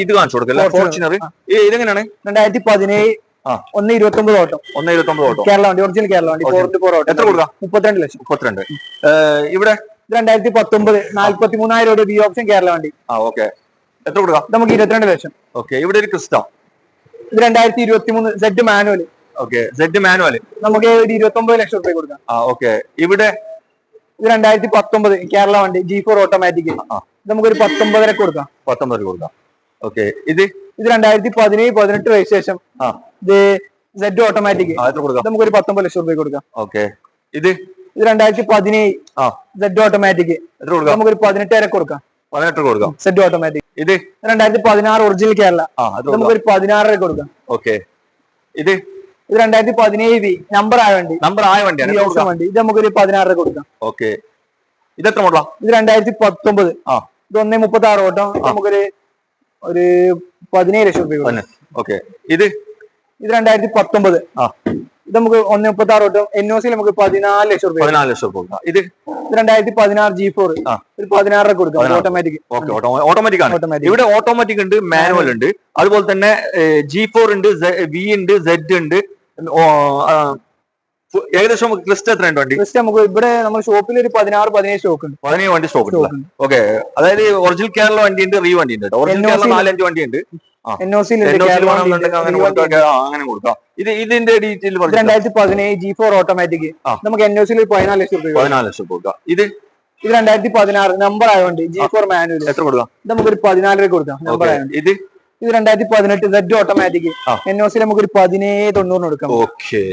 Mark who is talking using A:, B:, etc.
A: ഇത് കാണിച്ചു കൊടുക്കല്ലേ ഫോർച്യൂണർ. ഇതെങ്ങനെയാണ്?
B: 2017 129 ഓട്ടം.
A: 129 ഓട്ടം.
B: കേരള വണ്ടി, ഒറിജിനൽ കേരള വണ്ടി. 4x4 ഓട്ടം.
A: എത്ര കൊടുക്കാം?
B: 32 ലക്ഷം.
A: 32. ഇവിടെ
B: 2019 43,000 രൂപ ബി ഓപ്ഷൻ കേരള വണ്ടി.
A: ഓക്കെ. എത്ര കൊടുക്കാം?
B: നമുക്ക് 22 ലക്ഷം.
A: ഓക്കെ. ഇവിടെ ഒരു ക്രിസ്റ്റ.
B: ഇത് 2023 Z manual.
A: Okay. Z manual
B: നമുക്ക് ഒരു 29 ലക്ഷം രൂപ കൊടുക്കാം.
A: ഓക്കെ. ഇവിടെ
B: ഇത് 2019 കേരള വണ്ടി G4 ഓട്ടോമാറ്റിക്. നമുക്കൊരു 19 കൊടുക്കാം.
A: 19 കൊടുക്കാം. ഓക്കെ. ഇത്
B: 2017-18 രജിസ്ട്രേഷൻ. ഇത് സെഡ് ഓട്ടോമാറ്റിക്. നമുക്കൊരു 19 ലക്ഷം രൂപ കൊടുക്കാം.
A: ഓക്കെ. ഇത്
B: 2017 സെഡ് ഓട്ടോമാറ്റിക്. നമുക്കൊരു 18 കൊടുക്കാം.
A: 18 കൊടുക്കാം.
B: Z automatic.
A: ഇത്
B: 2016 ഒറിജിനൽ കേരള. നമുക്കൊരു 16 കൊടുക്കാം.
A: ഓക്കെ. ഇത്
B: 2017 നമ്പർ ആയ വണ്ടി. വണ്ടി. ഇത് നമുക്കൊരു 16 കൊടുക്കാം.
A: ഓക്കെ. ഇത് എത്ര മോഡലാ? ഇത്
B: 2019. ഇത് 136 ഓട്ടം. നമുക്കൊരു 17 ലക്ഷം രൂപ കൊടുക്കാം.
A: ഓക്കെ. ഇത്
B: 2019. ഇത് നമുക്ക് 136 ഓട്ടം. NOC നമുക്ക് 14 ലക്ഷം രൂപ.
A: 14 ലക്ഷം രൂപ. ഇത്
B: 2016 G4 ഒരു 16 കൊടുക്കാം. ഓട്ടോമാറ്റിക്.
A: ഓട്ടോമാറ്റിക് ആണ്. ഇവിടെ ഓട്ടോമാറ്റിക് ഉണ്ട്, മാനുവൽ ഉണ്ട്, അതുപോലെ തന്നെ G4 ഉണ്ട്, V ഉണ്ട്, Z ഉണ്ട്. ഏകദേശം ക്രിസ്റ്റ എത്ര ഉണ്ട് വണ്ടി?
B: ക്രിസ്റ്റ നമുക്ക് ഇവിടെ നമ്മുടെ ഷോപ്പിൽ ഒരു 16-17 സ്റ്റോക്ക് ഉണ്ട്.
A: 17 വണ്ടി സ്റ്റോക്ക് ഉണ്ട്. ഓക്കെ. അതായത് ഒറിജിനൽ കേരള വണ്ടി ഉണ്ട്, റീ വണ്ടി ഉണ്ട്. ഒറിജിനൽ കേരള 4-5 വണ്ടി ഉണ്ട്. അങ്ങനെ കൊടുക്കാം. ഇതിന്റെ ഡീറ്റെയിൽ
B: 2017 G4 ഓട്ടോമാറ്റിക്. നമുക്ക് NOC 14 ലക്ഷം രൂപ.
A: 14 ലക്ഷം കൊടുക്കാം. ഇത്
B: 2016 നമ്പർ ആയതുകൊണ്ട് G4 മാനുവൽ.
A: എത്ര കൊടുക്കാം?
B: നമുക്കൊരു 14 കൊടുക്കാം. നമ്പർ ആയതുകൊണ്ട്.
A: ഇത്
B: 2018 Z ഓട്ടോമാറ്റിക്. NOC നമുക്കൊരു 1790 കൊടുക്കാം.
A: ഓക്കെ.